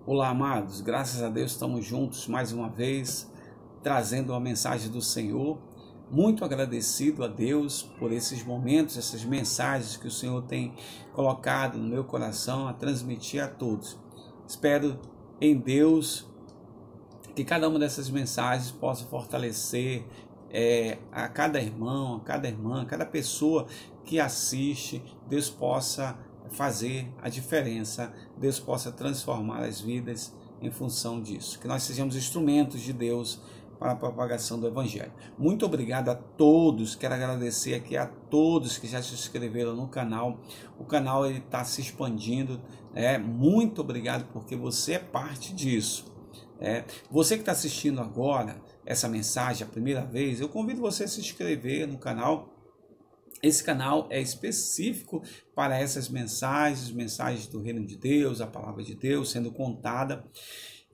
Olá, amados, graças a Deus estamos juntos mais uma vez, trazendo uma mensagem do Senhor. Muito agradecido a Deus por esses momentos, essas mensagens que o Senhor tem colocado no meu coração a transmitir a todos. Espero em Deus que cada uma dessas mensagens possa fortalecer a cada irmão, a cada irmã, a cada pessoa que assiste. Deus possa fazer a diferença, Deus possa transformar as vidas em função disso, que nós sejamos instrumentos de Deus para a propagação do Evangelho. Muito obrigado a todos, quero agradecer aqui a todos que já se inscreveram no canal. O canal está se expandindo, muito obrigado porque você é parte disso. Você que está assistindo agora essa mensagem a primeira vez, eu convido você a se inscrever no canal. Esse canal é específico para essas mensagens do reino de Deus, a palavra de Deus sendo contada.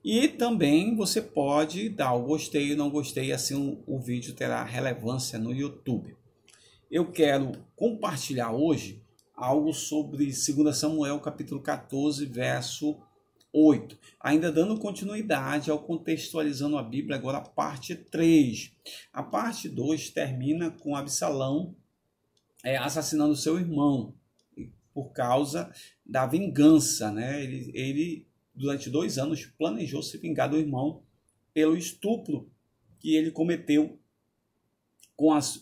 E também você pode dar o gostei ou não gostei, assim o vídeo terá relevância no YouTube. Eu quero compartilhar hoje algo sobre 2 Samuel capítulo 14, verso 8. Ainda dando continuidade ao Contextualizando a Bíblia, agora a parte 3. A parte 2 termina com Absalão assassinando seu irmão por causa da vingança, Ele durante 2 anos planejou se vingar do irmão pelo estupro que ele cometeu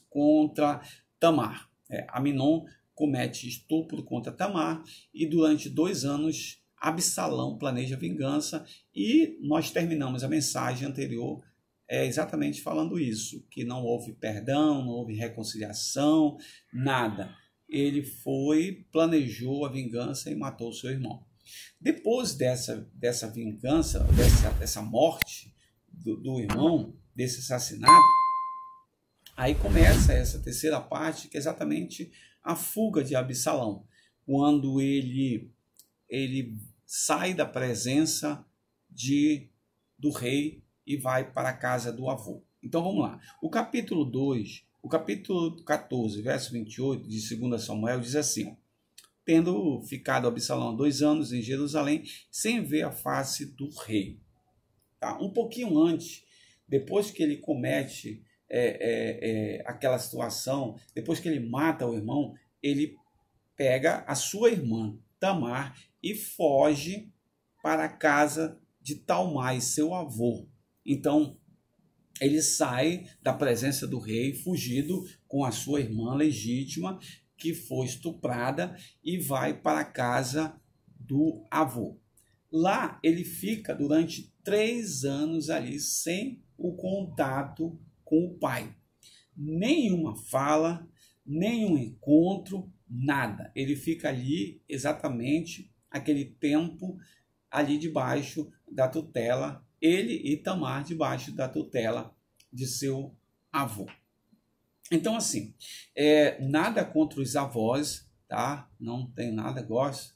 contra Tamar. Amnon comete estupro contra Tamar e durante 2 anos Absalão planeja vingança, e nós terminamos a mensagem anterior exatamente falando isso, que não houve perdão, não houve reconciliação, nada. Ele planejou a vingança e matou seu irmão. Depois dessa vingança, dessa morte do irmão, desse assassinato, aí começa essa terceira parte, que é exatamente a fuga de Absalão, quando ele sai da presença do rei e vai para a casa do avô. Então vamos lá. O capítulo 14, verso 28 de 2 Samuel diz assim: tendo ficado Absalão 2 anos em Jerusalém, sem ver a face do rei. Tá? Um pouquinho antes, depois que ele comete aquela situação, depois que ele mata o irmão, ele pega a sua irmã Tamar e foge para a casa de Talmai, seu avô. Então, ele sai da presença do rei, fugido com a sua irmã legítima, que foi estuprada, e vai para a casa do avô. Lá, ele fica durante 3 anos ali, sem o contato com o pai. Nenhuma fala, nenhum encontro, nada. Ele fica ali exatamente aquele tempo ali debaixo da tutela, ele e Tamar debaixo da tutela de seu avô. Então, assim, nada contra os avós, tá? Não tem nada, gosto,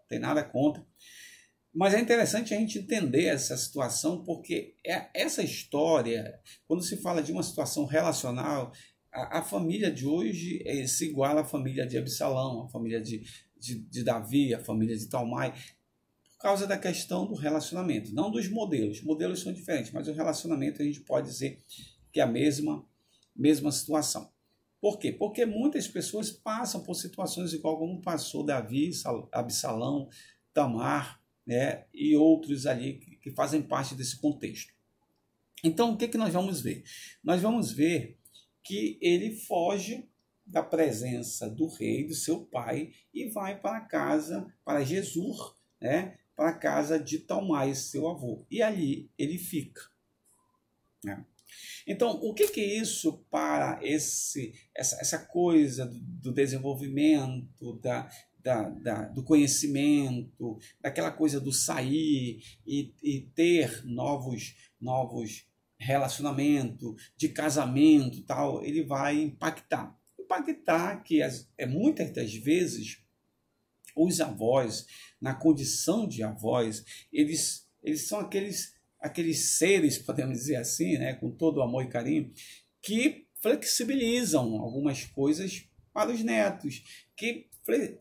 tem nada contra. Mas é interessante a gente entender essa situação, porque essa história, quando se fala de uma situação relacional, a família de hoje se iguala à família de Absalão, a família de Davi, a família de Talmai, por causa da questão do relacionamento, não dos modelos. Os modelos são diferentes, mas o relacionamento a gente pode dizer que é a mesma situação. Por quê? Porque muitas pessoas passam por situações igual como passou Davi, Absalão, Tamar, e outros ali que fazem parte desse contexto. Então, o que nós vamos ver? Nós vamos ver que ele foge da presença do rei, do seu pai, e vai para a casa, para Jesur, para a casa de Talmai, seu avô. E ali ele fica. Então, o que é isso para essa coisa do desenvolvimento, do conhecimento, daquela coisa do sair e ter novos relacionamentos, de casamento, tal? Ele vai impactar que muitas das vezes os avós, na condição de avós, eles são aqueles seres, podemos dizer assim, com todo amor e carinho, que flexibilizam algumas coisas para os netos, que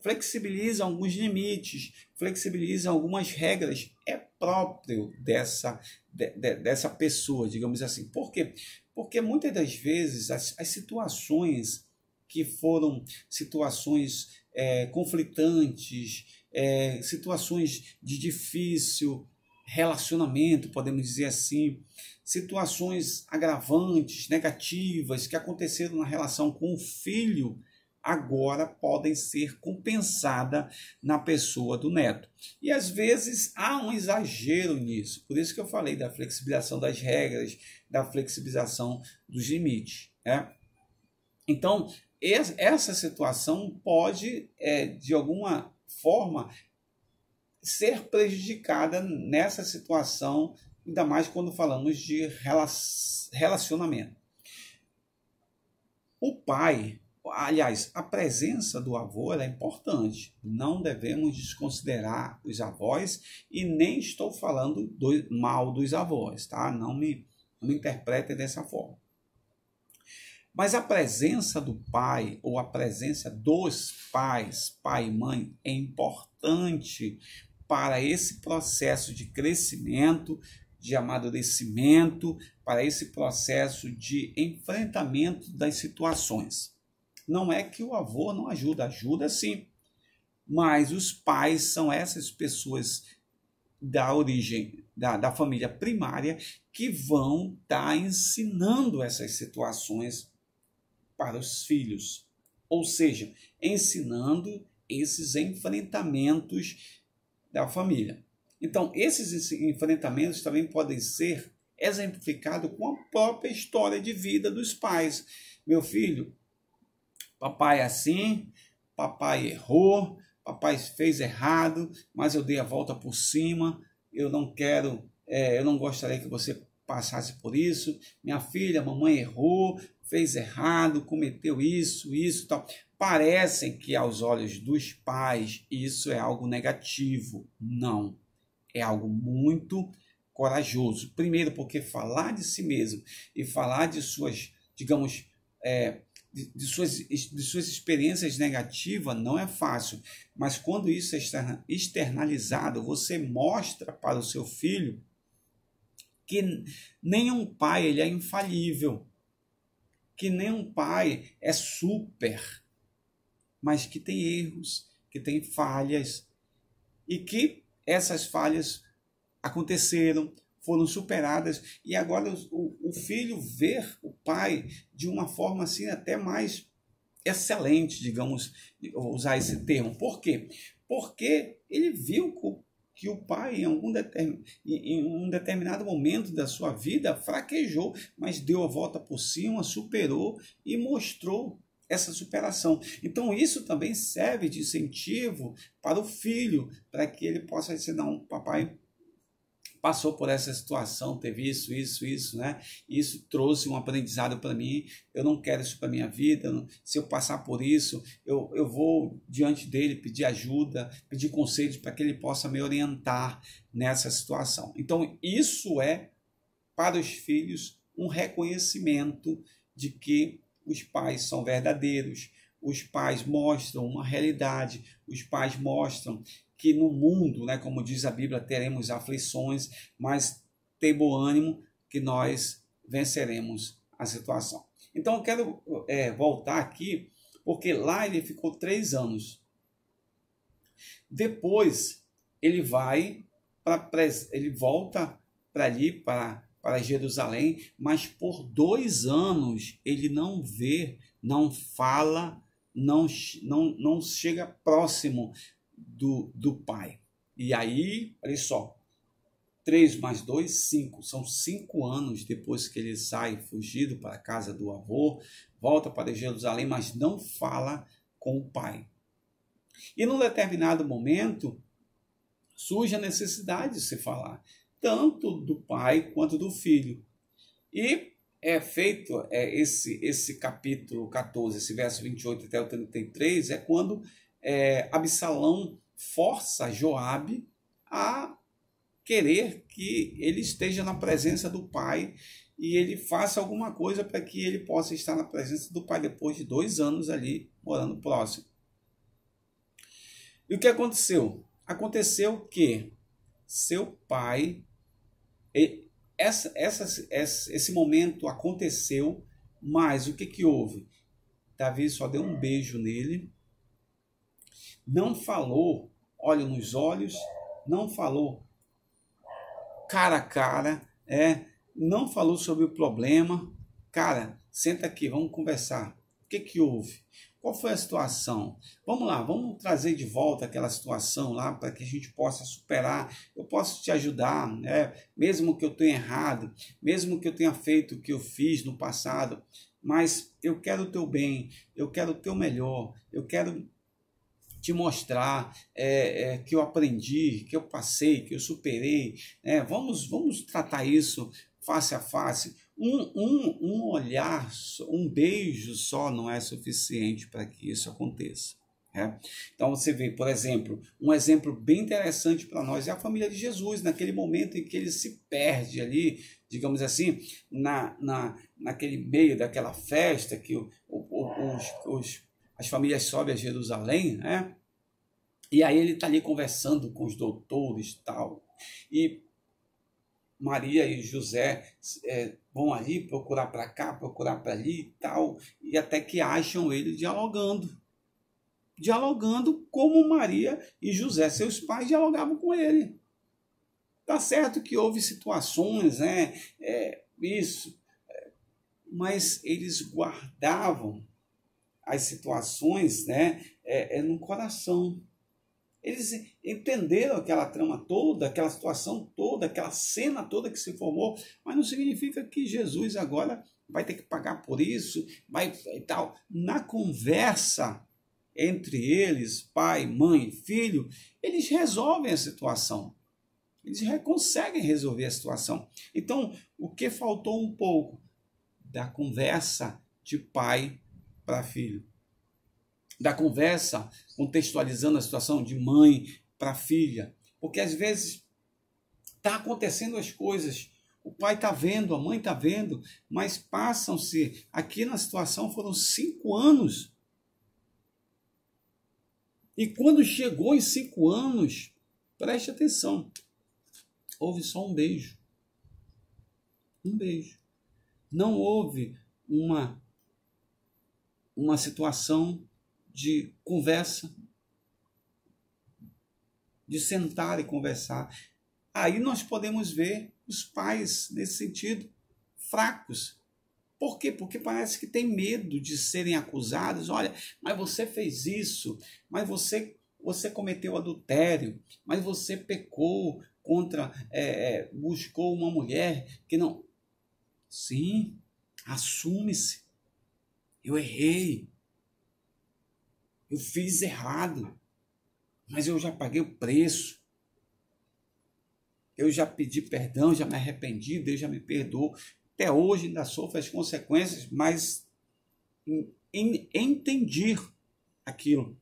flexibilizam alguns limites, flexibilizam algumas regras. É próprio dessa pessoa, digamos assim. Por quê? Porque muitas das vezes as situações que foram situações conflitantes, situações de difícil relacionamento, podemos dizer assim, situações agravantes, negativas que aconteceram na relação com o filho, agora podem ser compensadas na pessoa do neto. E às vezes há um exagero nisso, por isso que eu falei da flexibilização das regras, da flexibilização dos limites, né? Então, essa situação pode, de alguma forma, ser prejudicada nessa situação, ainda mais quando falamos de relacionamento. O pai, aliás, a presença do avô é importante. Não devemos desconsiderar os avós e nem estou falando mal dos avós, tá? Não me interpretem dessa forma. Mas a presença do pai ou a presença dos pais, pai e mãe, é importante para esse processo de crescimento, de amadurecimento, para esse processo de enfrentamento das situações. Não é que o avô não ajuda, ajuda sim, mas os pais são essas pessoas da origem, da família primária, que vão estar ensinando essas situações para os filhos, ou seja, ensinando esses enfrentamentos da família. Então, esses enfrentamentos também podem ser exemplificados com a própria história de vida dos pais. Meu filho, papai é assim, papai errou, papai fez errado, mas eu dei a volta por cima, eu não gostaria que você passasse por isso. Minha filha, mamãe errou, fez errado, cometeu isso, tal. Parecem que aos olhos dos pais isso é algo negativo. Não, é algo muito corajoso. Primeiro porque falar de si mesmo e falar de suas, digamos, de suas experiências negativas não é fácil. Mas quando isso é externalizado, você mostra para o seu filho que nenhum pai ele é infalível, que nenhum pai é super, mas que tem erros, que tem falhas, e que essas falhas aconteceram, foram superadas, e agora o filho vê o pai de uma forma assim até mais excelente, digamos, usar esse termo. Por quê? Porque ele viu que o pai, em um determinado momento da sua vida, fraquejou, mas deu a volta por cima, superou e mostrou essa superação. Então, isso também serve de incentivo para o filho, para que ele possa dizer, não, papai passou por essa situação, teve isso, né? Isso trouxe um aprendizado para mim, eu não quero isso para minha vida, se eu passar por isso, eu vou diante dele pedir ajuda, pedir conselhos para que ele possa me orientar nessa situação. Então, isso é, para os filhos, um reconhecimento de que os pais são verdadeiros, os pais mostram uma realidade, os pais mostram que no mundo, né, como diz a Bíblia, teremos aflições, mas tem bom ânimo que nós venceremos a situação. Então eu quero voltar aqui, porque lá ele ficou 3 anos. Depois ele volta para ali, para Jerusalém, mas por 2 anos ele não vê, não fala, não chega próximo do pai. E aí, olha só, 3 mais 2, 5. São 5 anos depois que ele sai fugido para a casa do avô, volta para Jerusalém, mas não fala com o pai. E num determinado momento, surge a necessidade de se falar, tanto do pai quanto do filho. E é feito esse capítulo 14, esse verso 28 até o 33, é quando Absalão força Joabe a querer que ele esteja na presença do pai e ele faça alguma coisa para que ele possa estar na presença do pai depois de 2 anos ali morando próximo. E o que aconteceu? Aconteceu que seu pai, esse momento aconteceu, mas o que que houve? Davi só deu um beijo nele, não falou olho nos olhos, não falou cara a cara, não falou sobre o problema. Cara, senta aqui, vamos conversar. O que que houve? Qual foi a situação? Vamos lá, vamos trazer de volta aquela situação lá para que a gente possa superar. Eu posso te ajudar, mesmo que eu tenha errado, mesmo que eu tenha feito o que eu fiz no passado, mas eu quero o teu bem, eu quero o teu melhor, eu quero te mostrar que eu aprendi, que eu passei, que eu superei. Vamos tratar isso face a face. Um olhar, um beijo só não é suficiente para que isso aconteça. Então você vê, por exemplo, um exemplo bem interessante para nós é a família de Jesus, naquele momento em que ele se perde ali, digamos assim, naquele meio daquela festa que as famílias sobem a Jerusalém, e aí ele está ali conversando com os doutores e tal, e Maria e José vão ali procurar para cá, procurar para ali e tal, e até que acham ele dialogando como Maria e José, seus pais, dialogavam com ele. Tá certo que houve situações, mas eles guardavam as situações, no coração. Eles entenderam aquela trama toda, aquela situação toda, aquela cena toda que se formou, mas não significa que Jesus agora vai ter que pagar por isso, vai e tal. Na conversa entre eles, pai, mãe, filho, eles resolvem a situação. Eles conseguem resolver a situação. Então, o que faltou um pouco da conversa de pai para filho? Da conversa, contextualizando a situação de mãe para filha. Porque às vezes está acontecendo as coisas, o pai está vendo, a mãe está vendo, mas passam-se, aqui na situação foram 5 anos. E quando chegou em 5 anos, preste atenção, houve só um beijo. Um beijo. Não houve uma situação de conversa, de sentar e conversar. Aí nós podemos ver os pais, nesse sentido, fracos. Por quê? Porque parece que tem medo de serem acusados. Olha, mas você fez isso, mas você cometeu adultério, mas você pecou contra, buscou uma mulher que não... Sim, assume-se. Eu errei. Eu fiz errado, mas eu já paguei o preço. Eu já pedi perdão, já me arrependi, Deus já me perdoou. Até hoje ainda sofro as consequências, mas entendi aquilo.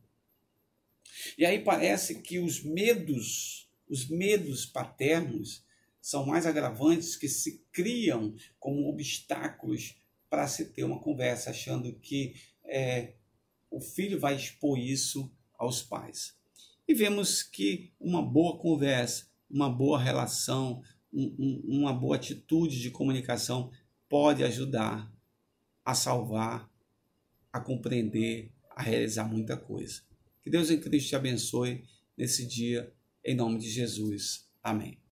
E aí parece que os medos paternos são mais agravantes, que se criam como obstáculos para se ter uma conversa, achando que o filho vai expor isso aos pais. E vemos que uma boa conversa, uma boa relação, uma boa atitude de comunicação pode ajudar a salvar, a compreender, a realizar muita coisa. Que Deus em Cristo te abençoe nesse dia, em nome de Jesus. Amém.